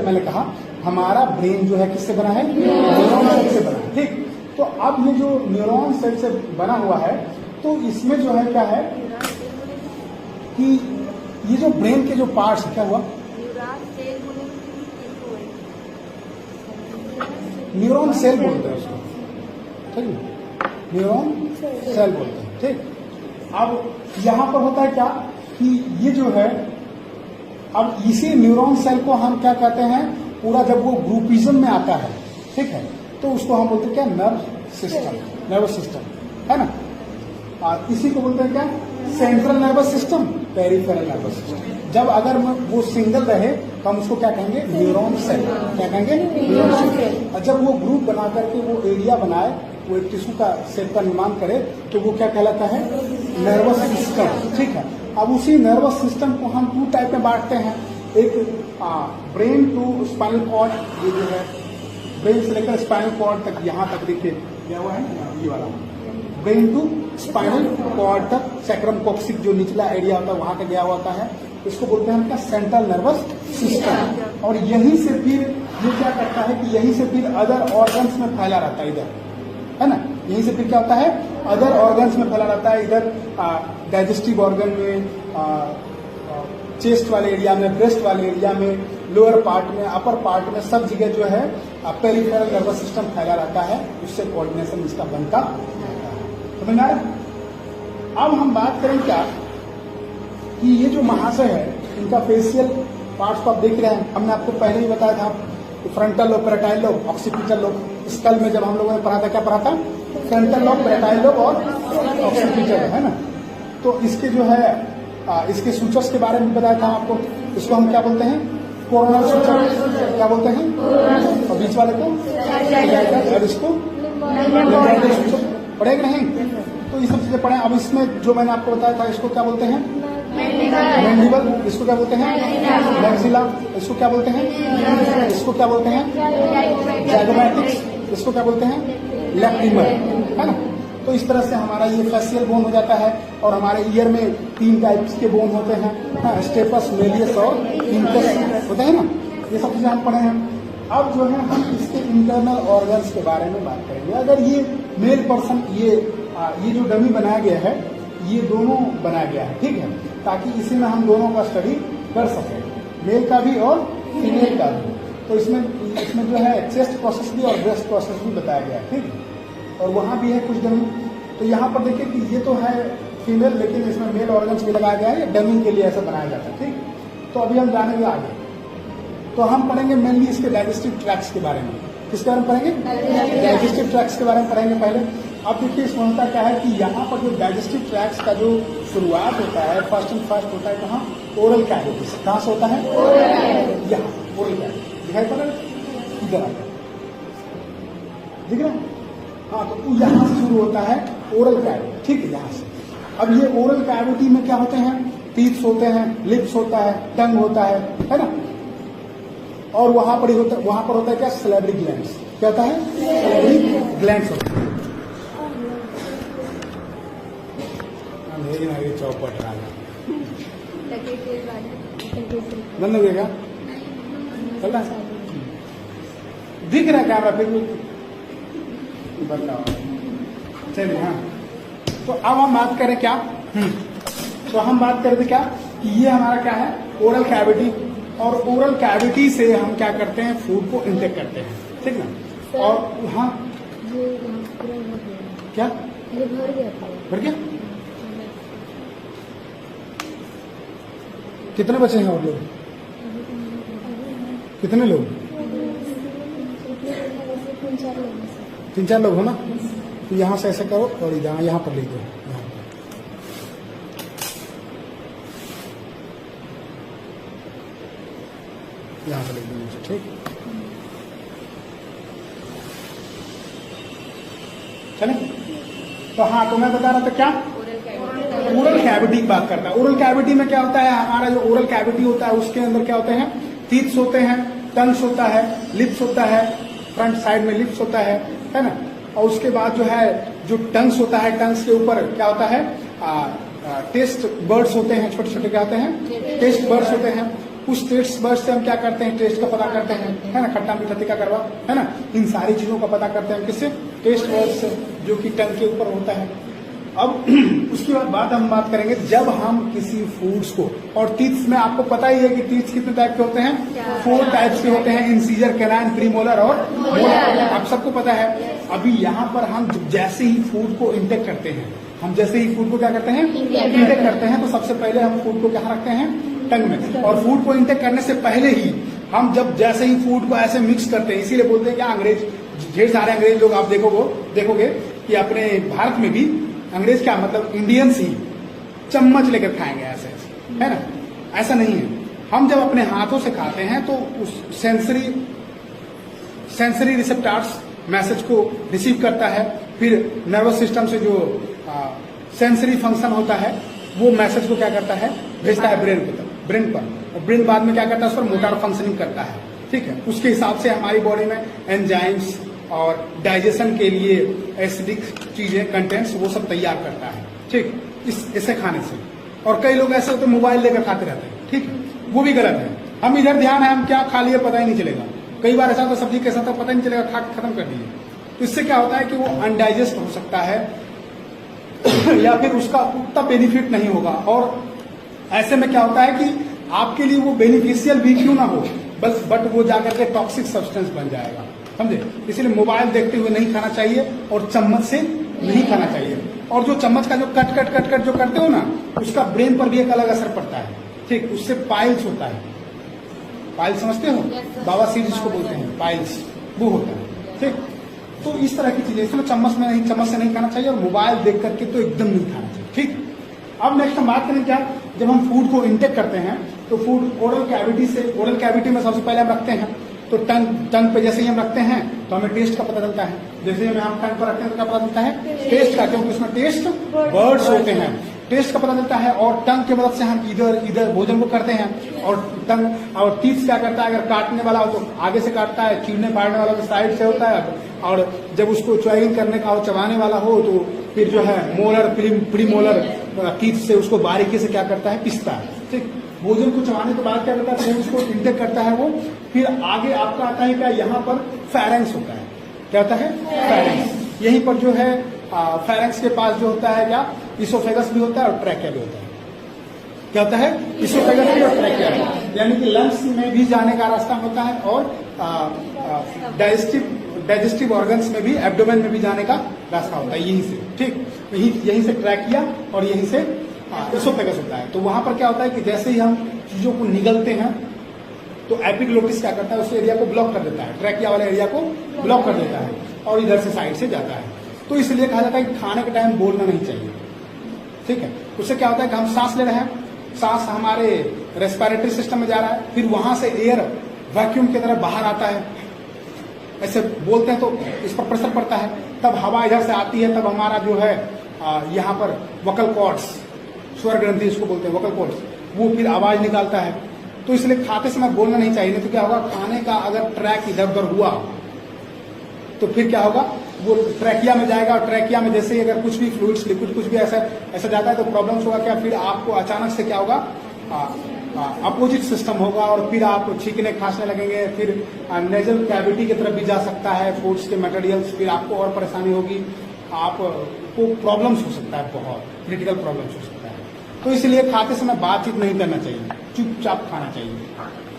मैंने कहा हमारा ब्रेन जो है किससे बना है, न्यूरॉन सेल से बना है, ठीक। तो अब ये जो न्यूरॉन सेल से बना हुआ है, तो इसमें जो है क्या है कि ये जो ब्रेन के जो पार्ट्स क्या हुआ, न्यूरॉन सेल बोलते हैं उसको, ठीक है, न्यूरॉन सेल बोलते हैं, ठीक। अब यहां पर होता है क्या कि ये जो है, अब इसी न्यूरॉन सेल को हम क्या कहते हैं, पूरा जब वो ग्रुपिज्म में आता है, ठीक है, तो उसको हम बोलते हैं क्या, नर्वस सिस्टम है ना। और इसी को बोलते हैं क्या, central nervous system, peripheral nervous system. जब अगर वो सिंगल रहे तो हम उसको क्या कहेंगे, न्यूरॉन सेल, क्या कहेंगे, न्यूरॉन सेल। और जब वो ग्रुप बना करके वो एरिया बनाए, वो एक टिश्यू का सेल का निर्माण करे, तो वो क्या कहलाता है, नर्वस सिस्टम, ठीक है। अब उसी नर्वस सिस्टम को हम 2 टाइप में बांटते हैं, एक ब्रेन टू स्पाइनल कॉर्ड, ये जो है ब्रेन से लेकर स्पाइनल कॉर्ड तक, यहाँ तक देखिए क्या हुआ है, ये वाला ब्रेन टू स्पाइनल कॉर्ड तक, सैक्रम कॉक्सिक जो निचला एरिया होता है वहां तक गया होता है, इसको बोलते हैं क्या, सेंट्रल नर्वस सिस्टम। और यहीं से फिर ये क्या करता है कि यहीं से फिर अदर ऑर्गन्स में फैला रहता है, इधर है ना, यहीं से फिर क्या होता है, अदर ऑर्गन्स में फैला रहता है, इधर डाइजेस्टिव ऑर्गन में, चेस्ट वाले एरिया में, ब्रेस्ट वाले एरिया में, लोअर पार्ट में, अपर पार्ट में, सब जगह जो है पेरिफेरल नर्वस सिस्टम फैला रहता है, उससे कोऑर्डिनेशन इसका बनता रहता है। समझ में आ रहा? अब हम बात करें क्या कि ये जो महाशय है, इनका फेशियल पार्ट्स को आप देख रहे हैं, हमने आपको पहले ही बताया था, frontal lobe, parietal lobe, occipital lobe. Skull में जब हम लोगों ने पढ़ा था, क्या पढ़ा था, फ्रंटल लोब, पेराटाइल लोब और ऑक्सीपिटल, है ना। तो इसके जो है इसके सूचर्स के बारे में बताया था आपको, इसको हम क्या बोलते हैं, कोरोनल सूचर, क्या बोलते हैं, और बीच वाले को, और इसको पढ़ेगा नहीं, तो ये सब चीजें पढ़े। अब इसमें जो मैंने आपको बताया था, इसको क्या बोलते हैं, मैंडिबल, इसको क्या बोलते हैं, मैक्सिला, इसको क्या बोलते हैं, इसको क्या बोलते हैं, जैगोमैटिक्स, इसको क्या बोलते हैं, लैक्रिमल, है ना। तो इस तरह से हमारा ये फेशियल बोन हो जाता है। और हमारे ईयर में 3 टाइप्स के बोन होते हैं, स्टेपस, मेलियस और इंकस होते हैं ना, ये सब चीजें हम पढ़े हैं। अब जो है हम इसके इंटरनल ऑर्गन्स के बारे में बात करेंगे। अगर ये मेल पर्सन, ये जो डमी बनाया गया है, ये दोनों बनाया गया है, ठीक है, ताकि इसी में हम दोनों का स्टडी कर सकें, मेल का भी और फीमेल का भी। तो इसमें जो है चेस्ट प्रोसेस भी और ब्रेस्ट प्रोसेस भी बताया गया है, ठीक है। और वहां भी है कुछ डमी। तो यहाँ पर देखिए कि ये तो है फीमेल, लेकिन इसमें मेल ऑर्गन्स भी लगाया गया है, डमी के लिए ऐसा बनाया जाता है, ठीक। तो अभी हम जानेंगे आगे। तो हम पढ़ेंगे मेनली इसके डाइजेस्टिव ट्रैक्ट्स के बारे में। किसके बारे में पढ़ेंगे, डाइजेस्टिव ट्रैक्ट्स के बारे में पढ़ेंगे पहले। अब देखिए इसमें होता क्या है कि यहाँ पर जो डाइजेस्टिव ट्रैक्ट्स का जो शुरुआत होता है, फर्स्ट होता है कहाँ, ओरल कैविटी से। कहाँ से होता है, यहाँ ओरल कैविटी दिखाई पड़ रहा है, इधर आता है, दिख रहा है, हाँ। तो यहाँ से शुरू होता है ओरल कैविटी, ठीक है, यहाँ से। अब ये ओरल कैविटी में क्या होते हैं, टीथ्स होते हैं, लिप्स होता है, टंग होता है ना। और वहां पर होता है क्या, सैलिवरी ग्लैंड्स। क्या होता है, सैलिवरी ग्लैंड्स होते हैं। चौपट बंद हो गया, चल रहा है, दिख रहा है कैमरा फिर बताओ, चलिए। हाँ, तो अब हम बात करें क्या, तो हम बात करते क्या कि ये हमारा क्या है, ओरल कैविटी। और ओरल कैविटी से हम क्या करते हैं, फूड को इंटेक करते हैं, ठीक ना। और हाँ, क्या भर गया, कितने बचे हैं और लोग, कितने लोग, 3-4 लोग हो ना। तो यहाँ से ऐसे करो और यहाँ पर ले दो, यहाँ पर ले दो, ठीक। चले, तो हाँ, तो मैं बता रहा था क्या, ओरल कैविटी की बात करता है। ओरल कैविटी में क्या होता है, हमारा जो ओरल कैविटी होता है उसके अंदर क्या होते हैं, टीथ्स होते हैं, टंग्स होता है, लिप्स होता है, फ्रंट साइड में लिप्स होता है ना। और उसके बाद जो है, जो टंग्स होता है, टंग्स के ऊपर क्या होता है, टेस्ट बर्ड्स होते हैं, छोटे छोटे क्या होते हैं, टेस्ट बर्ड्स होते हैं। उस टेस्ट बर्ड से हम क्या करते हैं, टेस्ट का पता करते हैं, है ना, खट्टा मीठा तीखा कड़वा, है ना, इन सारी चीजों का पता करते हैं किससे, टेस्ट बर्ड से, जो कि टंग के ऊपर होता है। अब उसके बाद हम बात करेंगे जब हम किसी फूड्स को, और टीथ्स में आपको पता ही है कि टीथ्स कितने टाइप के होते हैं, 4 टाइप्स के होते हैं, इंसीजर, कैनाइन, प्रीमोलर और मोलर, आप सबको पता है। अभी यहाँ पर हम जैसे ही फूड को इंटेक करते हैं, हम जैसे ही फूड को क्या करते हैं, इंटेक करते हैं, तो सबसे पहले हम फूड को क्या रखते हैं, टंग में। और फूड को इंटेक करने से पहले ही हम जब जैसे ही फूड को ऐसे मिक्स करते हैं, इसीलिए बोलते हैं क्या, अंग्रेज, ढेर सारे अंग्रेज लोग आप देखोगे कि अपने भारत में भी अंग्रेज क्या मतलब इंडियंस ही चम्मच लेकर खाएंगे ऐसे, है ना, ऐसा नहीं है। हम जब अपने हाथों से खाते हैं तो उस सेंसरी रिसेप्टर्स मैसेज को रिसीव करता है, फिर नर्वस सिस्टम से जो सेंसरी फंक्शन होता है वो मैसेज को क्या करता है, भेजता है ब्रेन पर, और ब्रेन बाद में क्या करता है, उस पर मोटर फंक्शनिंग करता है, ठीक है। उसके हिसाब से हमारी बॉडी में एंजाइम्स और डाइजेशन के लिए एसिडिक चीजें, कंटेंट्स, वो सब तैयार करता है, ठीक, इसे खाने से। और कई लोग ऐसे होते हैं मोबाइल लेकर खाते रहते हैं, ठीक है, वो भी गलत है। हम इधर ध्यान है, हम क्या खा लिए पता ही नहीं चलेगा। कई बार ऐसा तो सब्जी कैसा था पता ही नहीं चलेगा, खा खत्म कर दिए। तो इससे क्या होता है कि वो अनडाइजेस्ट हो सकता है या फिर उसका उतना बेनिफिट नहीं होगा। और ऐसे में क्या होता है कि आपके लिए वो बेनिफिशियल भी क्यों ना हो, बस बट वो जाकर के टॉक्सिक सब्सटेंस बन जाएगा, समझे। इसलिए मोबाइल देखते हुए नहीं खाना चाहिए और चम्मच से नहीं खाना चाहिए। और जो चम्मच का जो कट जो करते हो ना, उसका ब्रेन पर भी एक अलग असर पड़ता है, ठीक, उससे पाइल्स होता है। पाइल्स समझते हो, बावासीर जिसको बोलते हैं, पाइल्स, वो होता है, ठीक। तो इस तरह की चीजें, इसमें चम्मच से नहीं खाना चाहिए, और मोबाइल देख करके तो एकदम नहीं खाना चाहिए, ठीक। अब नेक्स्ट हम बात करें क्या, जब हम फूड को इंटेक करते हैं तो फूड ओरल कैविटी में सबसे पहले हम रखते हैं। तो टंग पे जैसे ही हम रखते हैं तो हमें टेस्ट का पता चलता है। जैसे ही हम टंग पर रखते हैं तो क्या पता चलता है, टेस्ट का, क्योंकि उसमें टेस्ट वर्ड्स होते हैं, टेस्ट का पता चलता है। और टंग की मदद से हम इधर भोजन को करते हैं। और टंग और टीथ क्या करता है, अगर काटने वाला हो तो आगे से काटता है, चीरने फाड़ने वाला तो साइड से होता है, और जब उसको च्वाइंग करने का हो, चबाने वाला हो, तो फिर जो है मोलर प्रीमोलर टीथ से उसको बारीकी से क्या करता है, पिसता है, ठीक। भोजन को चबाने के बाद क्या करता है, तो उसको इंटेक करता है वो। फिर आगे आपका आता है क्या, यहाँ पर फेरेंक्स होता है। क्या होता है, फेरेंक्स। यहीं पर जो है फेरेंक्स के पास जो होता है क्या, इसोफेगस भी होता है और ट्रैकिया भी होता है। क्या होता है, इसोफेगस भी और ट्रैकिया भी, यानी कि लंग्स में भी जाने का रास्ता होता है, और डाइजेस्टिव ऑर्गन्स में भी, एब्डोमेन में भी जाने का रास्ता होता है, यहीं से, ठीक। यहीं से ट्रैकिया और यहीं से इसोफेगस होता है। तो वहां पर क्या होता है कि जैसे ही हम चीजों को निगलते हैं तो एपिग्लोटिस क्या करता है, उस एरिया को ब्लॉक कर देता है, ट्रैकिया वाले एरिया को ब्लॉक कर देता है, और इधर से साइड से जाता है। तो इसलिए कहा जाता है कि खाने के टाइम बोलना नहीं चाहिए, ठीक है। उससे क्या होता है कि हम सांस ले रहे हैं, सांस हमारे रेस्पिरेटरी सिस्टम में जा रहा है, फिर वहां से एयर वैक्यूम की तरह बाहर आता है, ऐसे बोलते हैं तो इस पर प्रेशर पड़ता है, तब हवा इधर से आती है, तब हमारा जो है यहाँ पर वोकल कॉर्ड्स, स्वर ग्रंथि इसको बोलते हैं, वोकल कॉर्ड्स, वो फिर आवाज निकालता है। तो इसलिए खाते समय बोलना नहीं चाहिए, नहीं तो क्या होगा, खाने का अगर ट्रैक इधर उधर हुआ तो फिर क्या होगा, वो ट्रैकिया में जाएगा, और ट्रैकिया में जैसे ही अगर कुछ भी फ्लूइड्स, लिक्विड कुछ भी ऐसा जाता है तो प्रॉब्लम्स होगा क्या, फिर आपको अचानक से क्या होगा, अपोजिट सिस्टम होगा, और फिर आप छींकने खांसने लगेंगे, फिर नेजल कैविटी की तरफ भी जा सकता है फूड्स के मटेरियल्स, फिर आपको और परेशानी होगी, आपको प्रॉब्लम्स हो सकता है, बहुत क्रिटिकल प्रॉब्लम्स हो सकता है। तो इसलिए खाते समय बातचीत नहीं करना चाहिए, चुपचाप खाना चाहिए,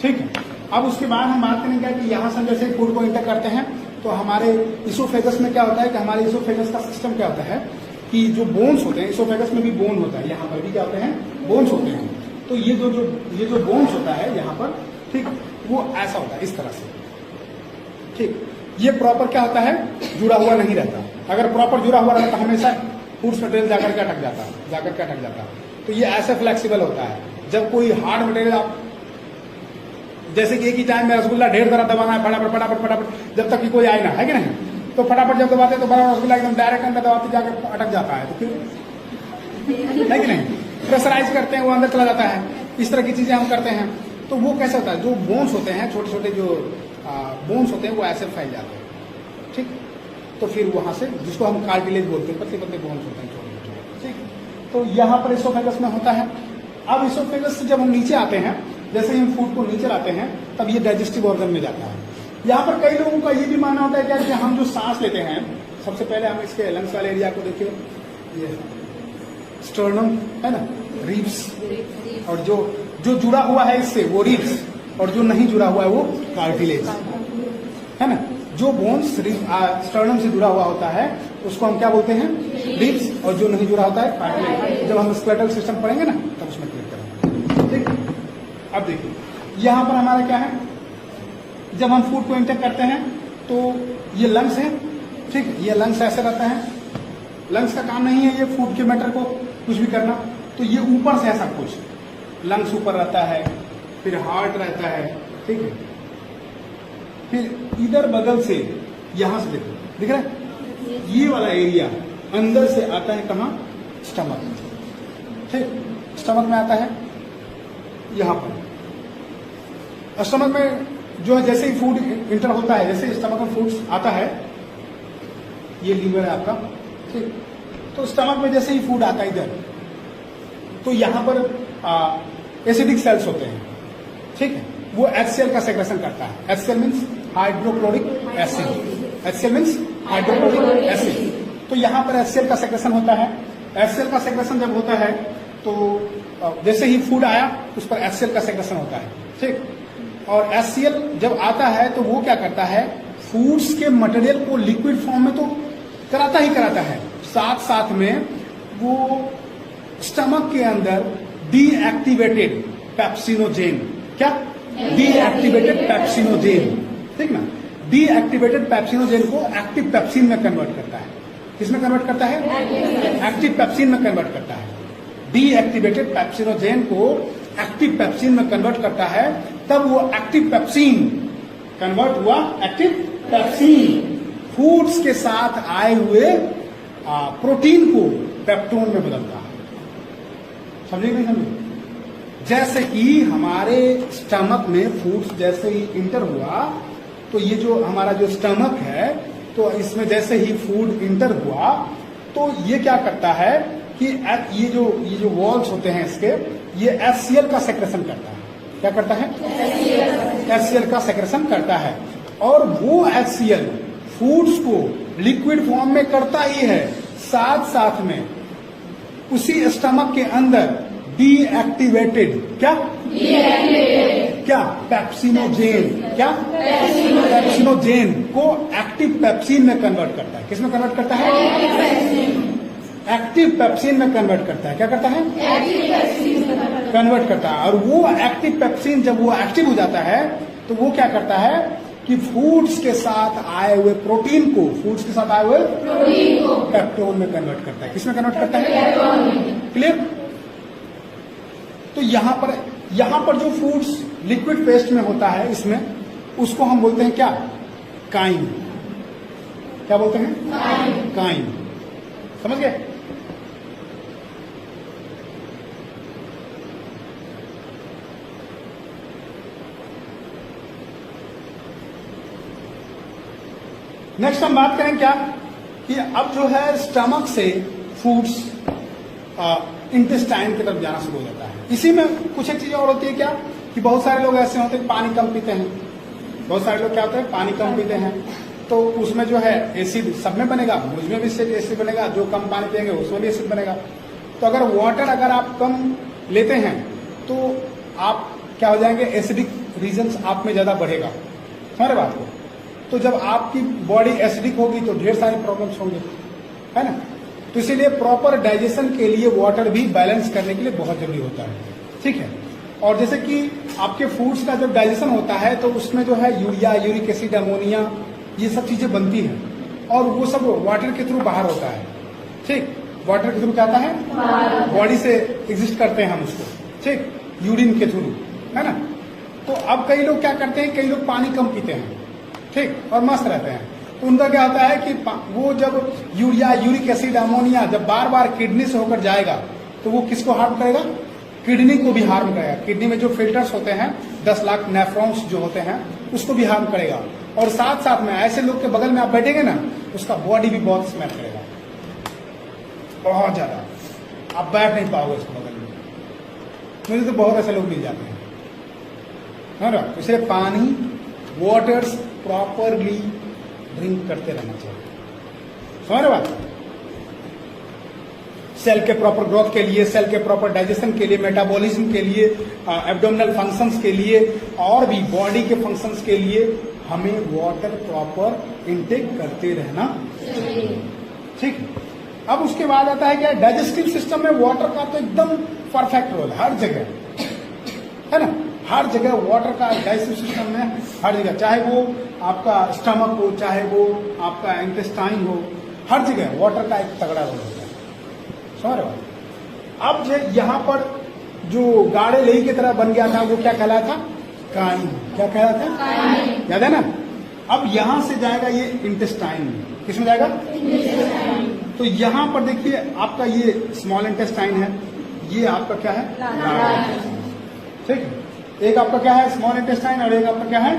ठीक है। अब उसके बाद हम बात करेंगे कि यहाँ से जैसे फूड को इंटेक करते हैं तो हमारे इसोफेगस में क्या होता है कि हमारे इसोफेगस का सिस्टम क्या होता है कि जो बोन्स होते हैं, इसोफेगस में भी बोन होता है, यहाँ पर भी क्या होते हैं, बोन्स होते हैं। तो ये जो बोन्स होता है यहाँ पर, ठीक, वो ऐसा होता है इस तरह से, ठीक। ये प्रॉपर क्या होता है, जुड़ा हुआ नहीं रहता। अगर प्रॉपर जुड़ा हुआ रहता तो हमेशा फूड्स मटेरियल जाकर के अटक जाता। तो ये ऐसे फ्लेक्सिबल होता है। जब कोई हार्ड मटेरियल आप, जैसे कि एक ही टाइम में रसगुल्ला ढेर सारा दबाना है, फटाफट जब तक कि कोई आए ना, है कि नहीं, तो फटाफट जब दबाते तो बड़ा रसगुल्ला एकदम डायरेक्ट अंदर दबाते जाकर अटक जाता है, तो फिर है कि नहीं, प्रेशराइज करते हैं, वो अंदर चला जाता है। इस तरह की चीजें हम करते हैं। तो वो कैसे होता है, जो बोन्स होते हैं, छोटे छोटे जो बोन्स होते हैं, वो ऐसे फैल जाते हैं, ठीक। तो फिर वहां से, जिसको हम कार्टिलेज बोलते हैं, पतले बोन्स होते हैं, छोटे छोटे, ठीक। तो यहाँ पर इसोफेगस में होता है। अब इसोफेगस से जब हम नीचे आते हैं जैसे ही हम फूड को नीचे लाते हैं तब ये डाइजेस्टिव ऑर्गन में जाता है। यहाँ पर कई लोगों का ये भी मानना होता है क्या कि हम जो सांस लेते हैं, सबसे पहले हम इसके लंग्स वाले एरिया को देखिए, ये स्टर्नम है ना, रिब्स, और जो जुड़ा हुआ है इससे वो रिब्स, और जो नहीं जुड़ा हुआ है वो कार्टिलेज है ना। जो बोन्स स्टर्नम से जुड़ा हुआ होता है उसको हम क्या बोलते हैं, रिब्स, और जो नहीं जुड़ा होता है कार्टिलेज। जब हम स्केलेटल सिस्टम पढ़ेंगे ना तब उसमें क्लियर करेंगे। ठीक, अब देखिए यहां पर हमारा क्या है, जब हम फूड को इंटेक करते हैं तो ये लंग्स है, ठीक, ये लंग्स ऐसे रहता है। लंग्स का काम नहीं है ये फूड के मैटर को कुछ भी करना, तो ये ऊपर से है सब कुछ, लंग्स ऊपर रहता है, फिर हार्ट रहता है, ठीक है, फिर इधर बगल से यहां से देखो दिख रहा है, ये वाला एरिया अंदर से आता है कहाँ, स्टमक, ठीक, स्टमक में आता है यहां पर। स्टमक में जो है जैसे ही फूड इंटर होता है, जैसे स्टमक में फूड आता है, ये लीवर है आपका, ठीक, तो स्टमक में जैसे ही फूड आता है इधर, तो यहां पर एसिडिक सेल्स होते हैं, ठीक है, वो HCl का सेक्रेशन करता है। HCl means hydrochloric acid, HCl means hydrochloric acid. तो यहां पर HCl का सेक्रेशन होता है। HCl का सेक्रेशन जब होता है तो जैसे ही फूड आया उस पर HCl का सेक्रेशन होता है, ठीक, और HCl जब आता है तो वो क्या करता है, फूड्स के मटेरियल को लिक्विड फॉर्म में तो कराता ही कराता है, साथ साथ में वो स्टमक के अंदर डीएक्टिवेटेड पेप्सिनोजेन, क्या, डीएक्टिवेटेड पेप्सिनोजेन, ठीक ना, डीएक्टिवेटेड पेप्सिनोजेन को एक्टिव पेप्सिन में कन्वर्ट करता है। किसमें कन्वर्ट करता है, एक्टिव पेप्सिन में कन्वर्ट करता है। डीएक्टिवेटेड पेप्सिनोजेन को एक्टिव पेप्सिन में कन्वर्ट करता है, तब वो एक्टिव पेप्सिन कन्वर्ट हुआ, एक्टिव पेप्सिन फूड्स के साथ आए हुए प्रोटीन को पेप्टोन में बदलता है। समझे नहीं समझे? जैसे कि हमारे स्टमक में फूड्स जैसे ही इंटर हुआ तो ये जो हमारा जो स्टमक है, तो इसमें जैसे ही फूड इंटर हुआ तो ये क्या करता है कि ये जो वॉल्स होते हैं इसके, ये HCl का सेक्रेशन करता है। क्या करता है, HCl का सेक्रेशन करता है, और वो HCl फूड्स को लिक्विड फॉर्म में करता ही है, साथ साथ में उसी स्टमक के अंदर डीएक्टिवेटेड, क्या पेप्सिनोजेन, क्या पेप्सिनोजेन को एक्टिव पेप्सिन में कन्वर्ट करता है। किसमें कन्वर्ट करता है, एक्टिव पेप्सिन में कन्वर्ट करता है। क्या करता है, कन्वर्ट करता है। और वो एक्टिव पेप्सिन जब वो एक्टिव हो जाता है तो वो क्या करता है कि फूड्स के साथ आए हुए प्रोटीन को, फूड्स के साथ आए हुए प्रोटीन को पेप्टोन में कन्वर्ट करता है। किसमें कन्वर्ट करता है, क्लियर? तो यहां पर जो फूड्स लिक्विड पेस्ट में होता है, इसमें उसको हम बोलते हैं क्या, काइम। क्या बोलते हैं, काइम। समझ गए? नेक्स्ट हम बात करें क्या कि अब जो है स्टमक से फूड्स इंटेस्टाइन की तरफ जाना शुरू हो जाता है। इसी में कुछ एक चीजें और होती है क्या कि बहुत सारे लोग ऐसे होते हैं पानी कम पीते हैं। बहुत सारे लोग क्या होते हैं, पानी कम पीते हैं, तो उसमें जो है एसिड सब में बनेगा, मुझमें भी एसिड बनेगा, जो कम पानी पिएंगे उसमें भी एसिड बनेगा। तो अगर वाटर अगर आप कम लेते हैं तो आप क्या हो जाएंगे, एसिडिक रीजन्स आप में ज्यादा बढ़ेगा। हमारे बात को, तो जब आपकी बॉडी एसिडिक होगी तो ढेर सारी प्रॉब्लम्स होंगे, है ना। तो इसीलिए प्रॉपर डाइजेशन के लिए वाटर भी बैलेंस करने के लिए बहुत जरूरी होता है, ठीक है। और जैसे कि आपके फूड्स का जब डाइजेशन होता है तो उसमें जो है यूरिया, यूरिक एसिड, अमोनिया, ये सब चीजें बनती हैं और वो सब वाटर के थ्रू बाहर होता है, ठीक। वाटर के थ्रू क्या आता है, बॉडी से एग्जिस्ट करते हैं हम उसको, ठीक, यूरिन के थ्रू, है ना। तो अब कई लोग क्या करते हैं, कई लोग पानी कम पीते हैं, ठीक, और मस्त रहते हैं। तो उनका क्या होता है कि वो जब यूरिया, यूरिक एसिड, अमोनिया जब बार बार किडनी से होकर जाएगा तो वो किसको हार्म करेगा, किडनी को भी हार्म करेगा। किडनी में जो फिल्टर्स होते हैं, 10 लाख नेफ्रॉन्स जो होते हैं, उसको भी हार्म करेगा। और साथ साथ में ऐसे लोग के बगल में आप बैठेंगे ना, उसका बॉडी भी बहुत स्मेल करेगा, बहुत ज्यादा। आप बैठ नहीं पाओगे उसके बगल में। मुझे तो बहुत ऐसे लोग मिल जाते हैं, है ना। इसलिए पानी वाटर्स प्रॉपरली ड्रिंक करते रहना चाहिए। समझ रहे बात? सेल के प्रॉपर ग्रोथ के लिए, सेल के प्रॉपर डाइजेशन के लिए, मेटाबॉलिज्म के लिए, एब्डोमिनल फंक्शंस के लिए और भी बॉडी के फंक्शंस के लिए हमें वाटर प्रॉपर इनटेक करते रहना चाहिए। ठीक है। अब उसके बाद आता है क्या, डाइजेस्टिव सिस्टम में वाटर का तो एकदम परफेक्ट रोल हर जगह, है ना। हर जगह वाटर का डाइजेस्टिव सिस्टम में हर जगह, चाहे वो आपका स्टमक हो, चाहे वो आपका इंटेस्टाइन हो, हर जगह वाटर का एक तगड़ा रोल होता है। समझ रहे हो? अब जो यहाँ पर जो गाढ़े लही की तरह बन गया था वो क्या कहलाया था, काइन। क्या कहला था, याद है ना। अब यहां से जाएगा ये इंटेस्टाइन में, किसमें जाएगा, तो यहां पर देखिए आपका ये स्मॉल इंटेस्टाइन है, ये आपका क्या है, ठीक है। एक आपका क्या है स्मॉल इंटेस्टाइन और एक आपका क्या है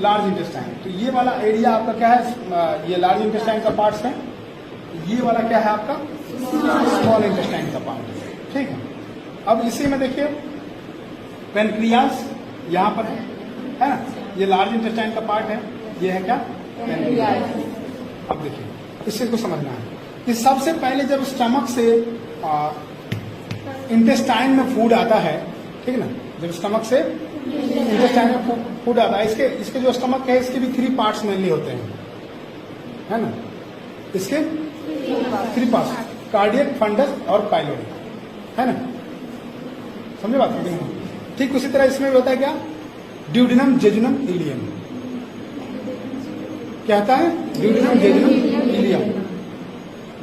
लार्ज इंटेस्टाइन। तो ये वाला एरिया आपका क्या है, ये लार्ज इंटेस्टाइन का पार्ट है, ये वाला क्या है आपका स्मॉल इंटेस्टाइन का पार्ट है, ठीक है। अब इसी में देखिए पेनक्रियास यहां पर है ना, ये लार्ज इंटेस्टाइन का पार्ट है, ये है क्या पेनक्रियास। अब देखिए इससे को समझना है कि सबसे पहले जब स्टमक से इंटेस्टाइन में फूड आता है, ठीक है ना, जब स्टमक से इंटेस्टाइन में फूड आता है, इसके जो स्टमक है इसके भी 3 पार्ट्स मेनली होते हैं, है ना। इसके 3 पार्ट्स, कार्डियक, फंडस और पाइलोरी, है ना। समझे बात है? ठीक उसी तरह इसमें भी होता है क्या, ड्यूडेनम, जेजुनम, इलियम। क्या होता है, ड्यूडेनम, जेजुनम, इलियम।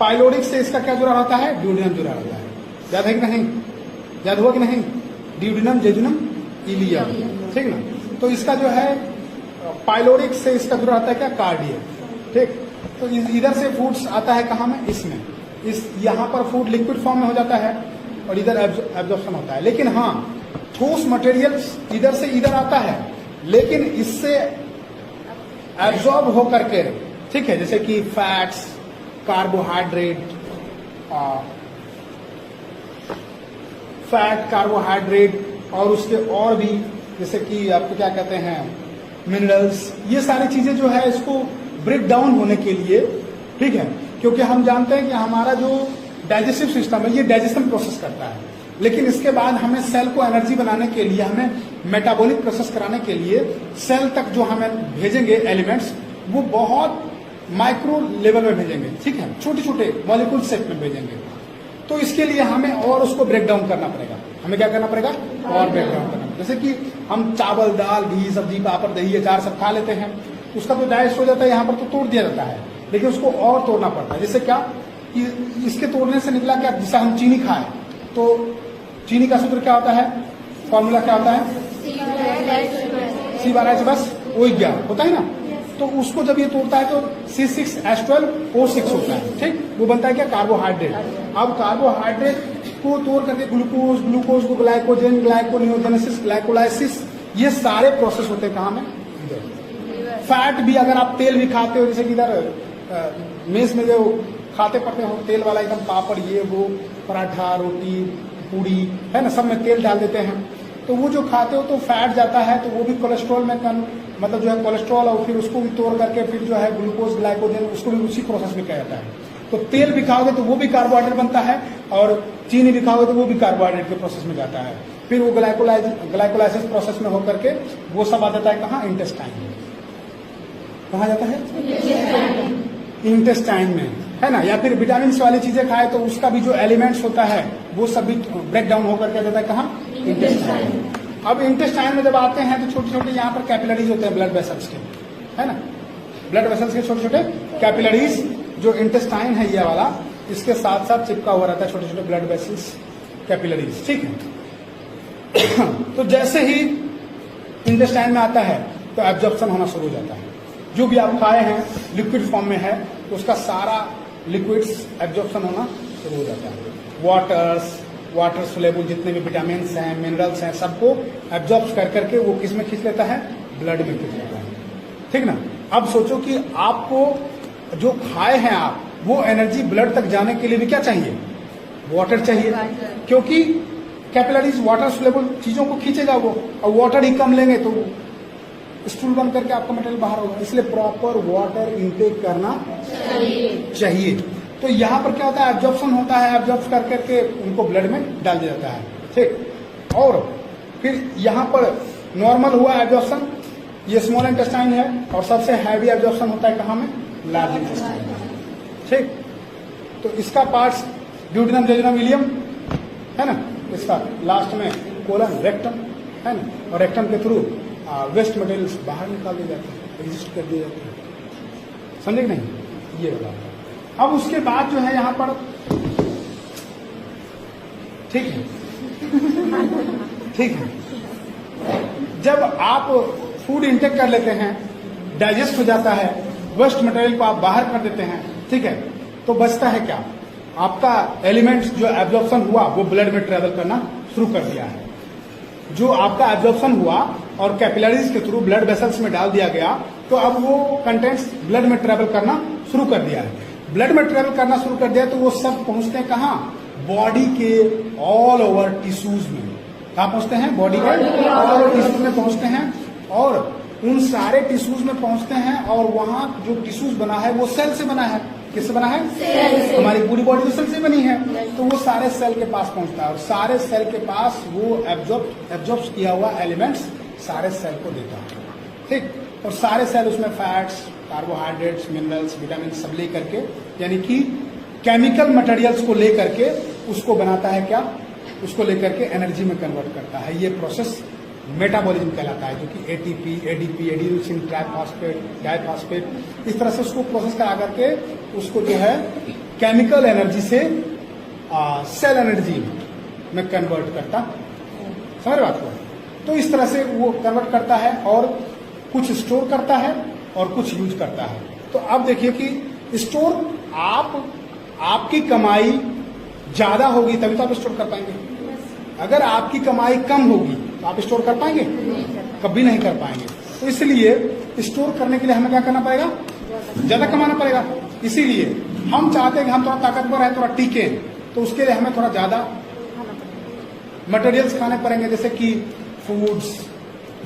पाइलोरिक से इसका क्या जुड़ा होता है, ड्यूडेनम जुड़ा होता है। याद है कि नहीं, याद हुआ कि नहीं, ड्यूडेनम, जेजुनम, इलियम, ठीक ना। तो इसका जो है पाइलोरिक से इसका जुड़ा होता है क्या, कार्डियक, ठीक। तो इधर से फूड्स आता है कहाँ में, इसमें, इस यहाँ पर फूड लिक्विड फॉर्म में हो जाता है और इधर एब्जॉर्प्शन होता है। लेकिन हाँ, ठोस मटेरियल्स इधर से इधर आता है, लेकिन इससे एब्जॉर्ब होकर के, ठीक है, जैसे कि फैट्स, कार्बोहाइड्रेट, और उसके और भी जैसे कि आपको क्या कहते हैं मिनरल्स, ये सारी चीजें जो है इसको ब्रेक डाउन होने के लिए, ठीक है, क्योंकि हम जानते हैं कि हमारा जो डाइजेस्टिव सिस्टम है ये डाइजेशन प्रोसेस करता है, लेकिन इसके बाद हमें सेल को एनर्जी बनाने के लिए, हमें मेटाबॉलिक प्रोसेस कराने के लिए सेल तक जो हमें भेजेंगे एलिमेंट्स, वो बहुत माइक्रो लेवल में भेजेंगे, ठीक है, छोटे छोटे मॉलिक्यूल शेप में भेजेंगे। तो इसके लिए हमें और उसको ब्रेक डाउन करना पड़ेगा। हमें क्या करना पड़ेगा, और ब्रेक डाउन करना। जैसे कि हम चावल, दाल, घी, सब्जी, पापड़, दही, अचार सब खा लेते हैं, उसका तो डाइजेस्ट हो जाता है, यहाँ पर तो तोड़ दिया जाता है, लेकिन उसको और तोड़ना पड़ता है। जैसे क्या, इसके तोड़ने से निकला क्या, जैसे हम चीनी खाए तो चीनी का सूत्र क्या होता है, फॉर्मूला क्या होता है, C/H बस O11 होता है ना। तो उसको जब ये तोड़ता है तो C6H12O6 होता है, ठीक, वो बनता है क्या, कार्बोहाइड्रेट। अब कार्बोहाइड्रेट को तोड़ करके ग्लूकोज, ग्लूकोज को ग्लाइकोजन, ग्लाइकोनियोजेनेसिस, ग्लाइकोलाइसिस, ये सारे प्रोसेस होते हैं कहाँ में, फैट भी, अगर आप तेल भी खाते हो, जैसे कि इधर मेस में जो खाते पड़ते हो तेल वाला एकदम पापड़, ये वो पराठा, रोटी, पूड़ी, है ना, सब में तेल डाल देते हैं, तो वो जो खाते हो तो फैट जाता है, तो वो भी कोलेस्ट्रॉल में मतलब जो है कोलेस्ट्रॉल, और फिर उसको भी तोड़ करके फिर जो है ग्लूकोज, ग्लाइकोजन, उसको भी उसी प्रोसेस में किया जाता है। तो तेल भी खाओगे तो वो भी कार्बोहाइड्रेट बनता है, और चीनी भी खाओगे तो वो भी कार्बोहाइड्रेट के प्रोसेस में जाता है, फिर वो ग्लाइकोलाइसिस प्रोसेस में होकर के वो सब आ जाता है कहाँ, इंटेस्टाइन में। कहाँ जाता है, इंटेस्टाइन में, है ना। या फिर विटामिन वाली चीजें खाए तो उसका भी जो एलिमेंट्स होता है वो सब भी ब्रेक डाउन होकर के जाता है कहाँ, इंटेस्टाइन। अब इंटेस्टाइन में जब आते हैं तो छोटे छोटे यहाँ पर कैपिलरीज होते हैं ब्लड वेसल्स के, है ना, ब्लड वेसल्स के छोटे छोटे कैपिलरीज, जो इंटेस्टाइन है ये वाला, इसके साथ साथ चिपका हुआ रहता है छोटे छोटे ब्लड वेसल्स, कैपिलरीज, ठीक है। तो जैसे ही इंटेस्टाइन में आता है तो एब्जॉर्प्शन होना शुरू हो जाता है। जो भी आप खाए हैं लिक्विड फॉर्म में है तो उसका सारा लिक्विड्स एब्जॉर्प्शन होना शुरू हो जाता है। वाटर सोलेबल जितने भी विटामिन हैं, मिनरल्स हैं, सबको एब्जॉर्ब कर करके वो किस में खींच लेता है, ब्लड में खींच लेता है, ठीक ना। अब सोचो कि आपको जो खाए हैं आप, वो एनर्जी ब्लड तक जाने के लिए भी क्या चाहिए, वाटर चाहिए, क्योंकि कैपिलरीज वाटर सोल्यूबल चीजों को खींचेगा वो, और वाटर ही कम लेंगे तो स्टूल बन करके आपका मटेरियल बाहर होगा। इसलिए प्रॉपर वाटर इनटेक करना चाहिए। तो यहाँ पर क्या होता है, एब्जॉर्प्शन होता है, एब्जॉर्ब कर करके उनको ब्लड में डाल दिया जाता है, ठीक। और फिर यहाँ पर नॉर्मल हुआ एब्जॉर्प्शन, ये स्मॉल इंटेस्टाइन है, और सबसे हैवी एब्जॉर्प्शन होता है कहाँ में, लार्ज इंटेस्टाइन में, ठीक। तो इसका पार्ट्स ड्यूडेनम, जेजुनम, इलियम है ना, इसका लास्ट में कोलन, रेक्टम है ना, और रेक्टम के थ्रू वेस्ट मटेरियल्स बाहर निकाल दिए जाते हैं, एग्जिस्ट कर दिए जाते हैं, समझे कि नहीं, ये वाला। अब उसके बाद जो है यहाँ पर, ठीक है, ठीक है, जब आप फूड इंटेक कर लेते हैं, डाइजेस्ट हो जाता है, वेस्ट मटेरियल को आप बाहर कर देते हैं, ठीक है, तो बचता है क्या, आपका एलिमेंट्स जो एब्जॉर्प्शन हुआ वो ब्लड में ट्रेवल करना शुरू कर दिया है। जो आपका एब्जॉर्प्शन हुआ और कैपिलरीज के थ्रू ब्लड वेसल्स में डाल दिया गया, तो अब वो कंटेंट्स ब्लड में ट्रेवल करना शुरू कर दिया है। ब्लड में ट्रेवल करना शुरू कर दिया तो वो सब पहुंचते हैं कहाँ, बॉडी के ऑल ओवर टिश्यूज में। कहाँ पहुंचते हैं, बॉडी के ऑल ओवर टिश्यूज में पहुंचते हैं, और उन सारे टिश्यूज में पहुंचते हैं, और वहां जो टिश्यूज बना है वो सेल से बना है। किससे बना है, हमारी पूरी बॉडी तो सेल से बनी है, तो वो सारे सेल के पास पहुंचता है, और सारे सेल के पास वो एब्जॉर्ब किया हुआ एलिमेंट्स सारे सेल को देता है, ठीक। और सारे सेल उसमें फैट्स, कार्बोहाइड्रेट्स, मिनरल्स, विटामिन सब ले करके, यानी कि केमिकल मटेरियल्स को ले करके उसको बनाता है क्या, उसको लेकर के एनर्जी में कन्वर्ट करता है। ये प्रोसेस मेटाबॉलिज्म कहलाता है, जो कि ATP, ADP, adenosine triphosphate, diphosphate, इस तरह से उसको प्रोसेस करा करके उसको जो है केमिकल एनर्जी से सेल एनर्जी में कन्वर्ट करता, समझ रहे बात को। तो इस तरह से वो कन्वर्ट करता है, और कुछ स्टोर करता है और कुछ यूज करता है। तो अब देखिए कि स्टोर, आपकी कमाई ज्यादा होगी तभी तो आप स्टोर कर पाएंगे। अगर आपकी कमाई कम होगी तो आप स्टोर कर पाएंगे, कभी नहीं कर पाएंगे। तो इसलिए स्टोर करने के लिए हमें क्या करना पड़ेगा, ज्यादा कमाना पड़ेगा। इसीलिए हम चाहते हैं कि हम थोड़ा ताकतवर है, थोड़ा टीके, तो उसके लिए हमें थोड़ा ज्यादा मटेरियल्स खाने पड़ेंगे, जैसे कि फूड्स,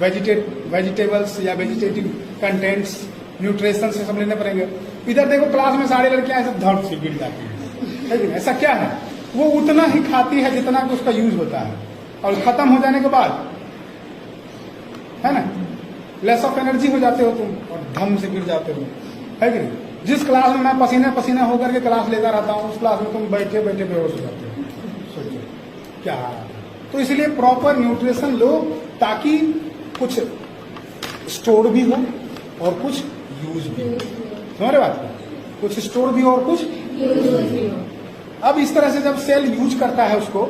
वेजिटेबल्स या वेजिटेटिव कंटेंट्स, न्यूट्रिशन से सब लेने पड़ेंगे। इधर देखो क्लास में सारी लड़कियां ऐसे धड़ से गिर जाती है, लेकिन ऐसा क्या है, वो उतना ही खाती है जितना कि उसका यूज होता है, और खत्म हो जाने के बाद है ना, लेस ऑफ एनर्जी हो जाते हो तुम, और धम से गिर जाते हो, है कि नहीं। जिस क्लास में मैं पसीने पसीने होकर के क्लास लेता रहता हूँ, उस क्लास में तुम बैठे बैठे बेहोश हो जाते हो, सोचो क्या। तो इसलिए प्रॉपर न्यूट्रिशन लो, ताकि कुछ स्टोर भी हो और कुछ यूज भी हो, समझ रहे बात, कुछ स्टोर भी हो और कुछ यूज भी हो। अब इस तरह से जब सेल यूज करता है उसको,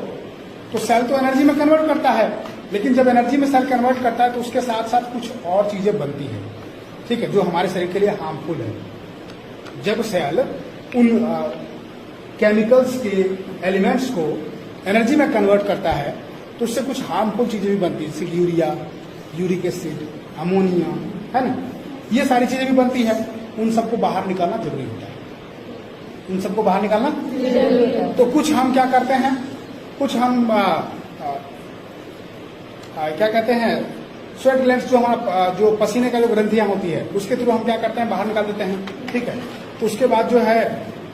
तो सेल तो एनर्जी में कन्वर्ट करता है, लेकिन जब एनर्जी में सेल कन्वर्ट करता है तो उसके साथ साथ कुछ और चीजें बनती है, ठीक है, जो हमारे शरीर के लिए हार्मफुल है। जब सेल उन केमिकल्स के एलिमेंट्स को एनर्जी में कन्वर्ट करता है तो उससे कुछ हार्मफुल चीजें भी बनती है, जैसे यूरिया, यूरिक एसिड, अमोनिया, है ना, ये सारी चीजें भी बनती है। उन सबको बाहर निकालना जरूरी होता है, उन सबको बाहर निकालना। तो कुछ हम क्या करते हैं, कुछ हम क्या कहते हैं, स्वेट ग्लैंड्स, जो हमारा जो पसीने का जो ग्रंथियां होती है, उसके थ्रू हम क्या करते हैं, बाहर निकाल देते हैं, ठीक है। तो उसके बाद जो है,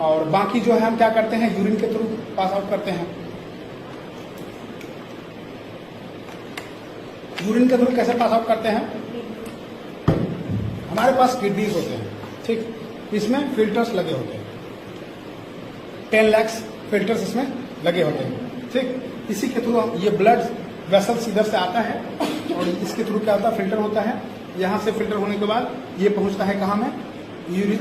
और बाकी जो है हम क्या करते हैं, यूरिन के थ्रू पास आउट करते हैं। यूरिन के थ्रू कैसे पास आउट करते हैं, हमारे पास किडनीज होते हैं, ठीक, इसमें फिल्टर्स लगे होते हैं, 10 लाख फिल्टर्स इसमें लगे होते हैं, ठीक। इसी के थ्रू ये ब्लड वेसल्स इधर से आता है, और इसके थ्रू क्या होता है, फिल्टर होता है। यहाँ से फिल्टर होने के बाद ये पहुंचता है कहाँ में, यूरिन,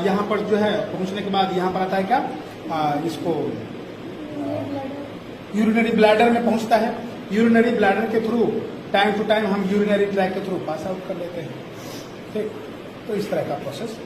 यहाँ पर जो है पहुंचने के बाद यहाँ पर आता है क्या, इसको यूरिनरी ब्लैडर में पहुंचता है। यूरिनरी ब्लैडर के थ्रू टाइम टू टाइम हम यूरिनरी ट्रैक के थ्रू पास आउट कर लेते हैं, ठीक। तो इस तरह का प्रोसेस